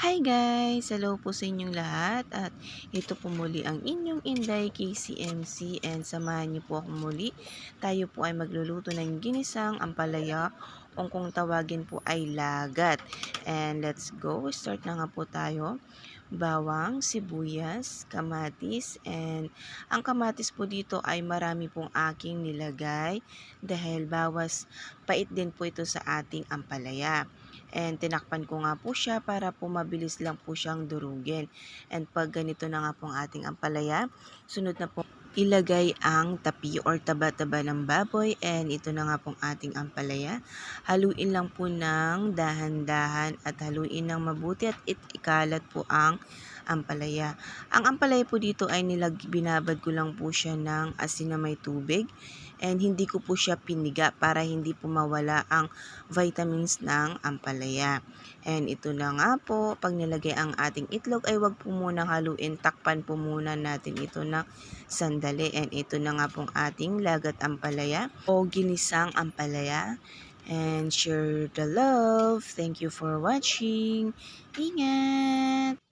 Hi guys! Hello po sa inyong lahat at ito po muli ang inyong Inday KCMC and samahan niyo po ako muli. Tayo po ay magluluto ng ginisang ampalaya o kung tawagin po ay lagat. And let's go! Start na nga po tayo. Bawang, sibuyas, kamatis, and ang kamatis po dito ay marami pong aking nilagay dahil bawas pait din po ito sa ating ampalaya. And tinakpan ko nga po siya para po mabilis lang po siyang durugin. And pag ganito na nga pong ating ampalaya, sunod na po ilagay ang tapi or taba-taba ng baboy, and ito na nga pong ating ampalaya. Haluin lang po ng dahan-dahan at haluin ng mabuti at ikalat po ang ampalaya. Ang ampalaya po dito ay binabad ko lang po siya ng asin na may tubig, and hindi ko po siya piniga para hindi po mawala ang vitamins ng ampalaya. And ito na nga po, pag nilagay ang ating itlog ay wag po munang haluin, takpan po muna natin ito ng sandali. And ito na nga pong ating lagat ampalaya o ginisang ampalaya. And share the love. Thank you for watching. Ingat!